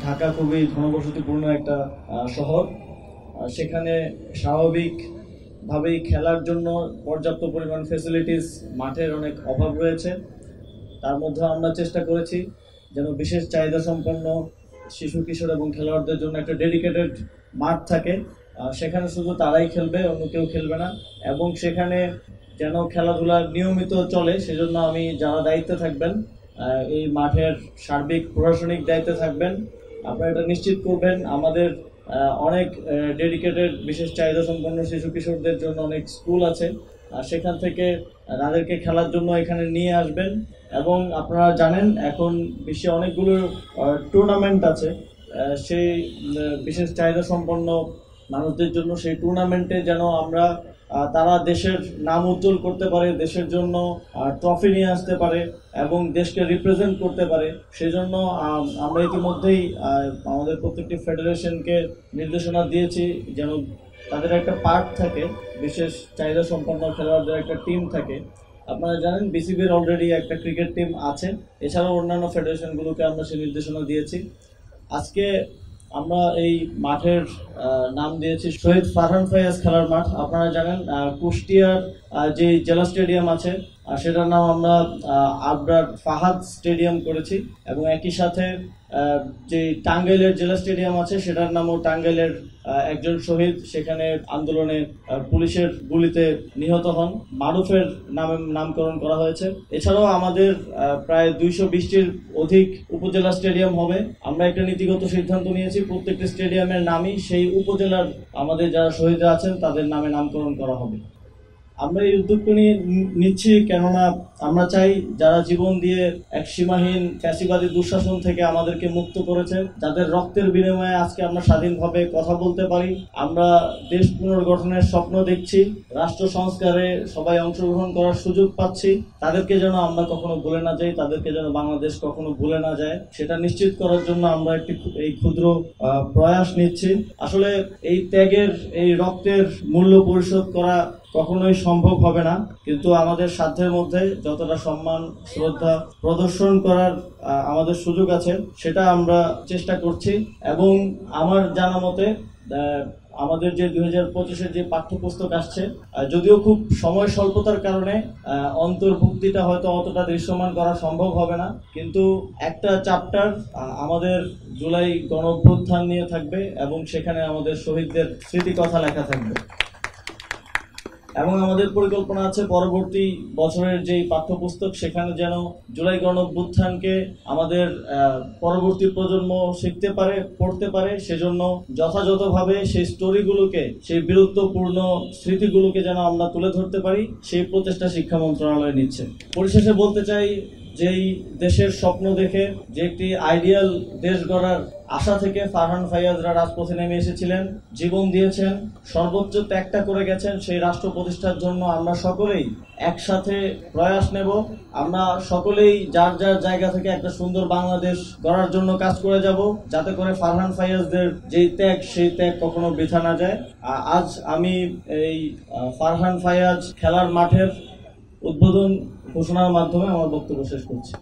ঢাকা খুবই ঘনবসতিপূর্ণ একটা শহর। সেখানে স্বাভাবিকভাবেই খেলার জন্য পর্যাপ্ত পরিমাণ ফ্যাসিলিটিস, মাঠের অনেক অভাব রয়েছে। তার মধ্যে আমরা চেষ্টা করেছি যেন বিশেষ চাহিদা সম্পন্ন শিশু, কিশোর এবং খেলোয়াড়দের জন্য একটা ডেডিকেটেড মাঠ থাকে। সেখানে শুধু তারাই খেলবে, অন্য কেউ খেলবে না, এবং সেখানে যেন খেলাধুলা নিয়মিত চলে সেজন্য আমি যারা দায়িত্বে থাকবেন, এই মাঠের সার্বিক প্রশাসনিক দায়িত্বে থাকবেন, আপনারা এটা নিশ্চিত করবেন আমাদের অনেক ডেডিকেটেড বিশেষ চাহিদা সম্পন্ন শিশু কিশোরদের জন্য অনেক স্কুল আছে, সেখান থেকে তাদেরকে খেলার জন্য এখানে নিয়ে আসবেন। এবং আপনারা জানেন এখন বিশ্বে অনেকগুলো টুর্নামেন্ট আছে সেই বিশেষ চাহিদা সম্পন্ন মানুষদের জন্য। সেই টুর্নামেন্টে যেন আমরা তারা দেশের নাম উজ্জ্বল করতে পারে, দেশের জন্য ট্রফি নিয়ে আসতে পারে এবং দেশকে রিপ্রেজেন্ট করতে পারে, সেজন্য আমরা ইতিমধ্যেই আমাদের প্রত্যেকটি ফেডারেশনকে নির্দেশনা দিয়েছি যেন তাদের একটা পার্ট থাকে, বিশেষ চাহিদা সম্পন্ন খেলোয়াড়দের একটা টিম থাকে। আপনারা জানেন বিসিবির অলরেডি একটা ক্রিকেট টিম আছে, এছাড়াও অন্যান্য ফেডারেশনগুলোকে আমরা সেই নির্দেশনা দিয়েছি। আজকে আমরা এই মাঠের নাম দিয়েছি শহীদ ফারহান ফায়াজ খেলার মাঠ। আপনারা জানেন কুষ্টিয়ার যে জেলা স্টেডিয়াম আছে সেটার নাম আমরা আবরার ফাহাদ স্টেডিয়াম করেছি, এবং একই সাথে যে টাঙ্গাইলের জেলা স্টেডিয়াম আছে সেটার নামও টাঙ্গাইলের একজন শহীদ সেখানে আন্দোলনে পুলিশের গুলিতে নিহত হন, মারুফের নামে নামকরণ করা হয়েছে। এছাড়াও আমাদের প্রায় 220টির অধিক উপজেলা স্টেডিয়াম হবে। আমরা একটা নীতিগত সিদ্ধান্ত নিয়েছি প্রত্যেকটি স্টেডিয়ামের নামই সেই উপজেলার আমাদের যারা শহীদরা আছেন তাদের নামে নামকরণ করা হবে। আমরা এই উদ্যোগটা নিচ্ছি কেননা আমরা চাই যারা জীবন দিয়ে এক সীমাহীন ফ্যাসিবাদী দুঃশাসন থেকে আমাদেরকে মুক্ত করেছে, যাদের রক্তের বিনিময়ে আজকে আমরা স্বাধীনভাবে কথা বলতে পারি, আমরা দেশ পুনর্গঠনের স্বপ্ন দেখছি, রাষ্ট্র সংস্কারে সবাই অংশগ্রহণ করার সুযোগ পাচ্ছি, তাদেরকে যেন আমরা কখনো ভুলে না যাই, তাদেরকে যেন বাংলাদেশ কখনো ভুলে না যায়, সেটা নিশ্চিত করার জন্য আমরা এই ক্ষুদ্র প্রয়াস নিচ্ছি। আসলে এই ত্যাগের, এই রক্তের মূল্য পরিশোধ করা কখনোই সম্ভব হবে না, কিন্তু আমাদের সাধ্যের মধ্যে যতটা সম্মান শ্রদ্ধা প্রদর্শন করার আমাদের সুযোগ আছে সেটা আমরা চেষ্টা করছি। এবং আমার জানা মতে আমাদের যে 2025-এর যে পাঠ্যপুস্তক আসছে, যদিও খুব সময় স্বল্পতার কারণে অন্তর্ভুক্তিটা হয়তো অতটা দৃশ্যমান করা সম্ভব হবে না, কিন্তু একটা চ্যাপ্টার আমাদের জুলাই গণঅভ্যুত্থান নিয়ে থাকবে এবং সেখানে আমাদের শহীদদের স্মৃতিকথা লেখা থাকবে। এবং আমাদের পরিকল্পনা আছে পরবর্তী বছরের যেই পাঠ্যপুস্তক সেখানে যেন জুলাই গণঅভ্যুত্থানকে আমাদের পরবর্তী প্রজন্ম শিখতে পারে, পড়তে পারে, সেজন্য যথাযথভাবে সেই স্টোরিগুলোকে, সেই বীরত্বপূর্ণ স্মৃতিগুলোকে যেন আমরা তুলে ধরতে পারি, সেই প্রচেষ্টা শিক্ষা মন্ত্রণালয় নিচ্ছে। পরিশেষে বলতে চাই, যেই দেশের স্বপ্ন দেখে, যে একটি আইডিয়াল দেশ গড়ার আশা থেকে ফারহান ফায়াজরা রাজপথে নেমে এসেছিলেন, জীবন দিয়েছেন, সর্বোচ্চ ত্যাগটা করে গেছেন, সেই রাষ্ট্র প্রতিষ্ঠার জন্য আমরা সকলেই একসাথে প্রয়াস নেব। আমরা সকলেই যার যার জায়গা থেকে একটা সুন্দর বাংলাদেশ গড়ার জন্য কাজ করে যাব, যাতে করে ফারহান ফায়াজদের যেই ত্যাগ, সেই ত্যাগ কখনো বৃথা না যায়। আজ আমি এই ফারহান ফায়াজ খেলার মাঠের উদ্বোধন ঘোষণার মাধ্যমে আমার বক্তব্য শেষ করছি।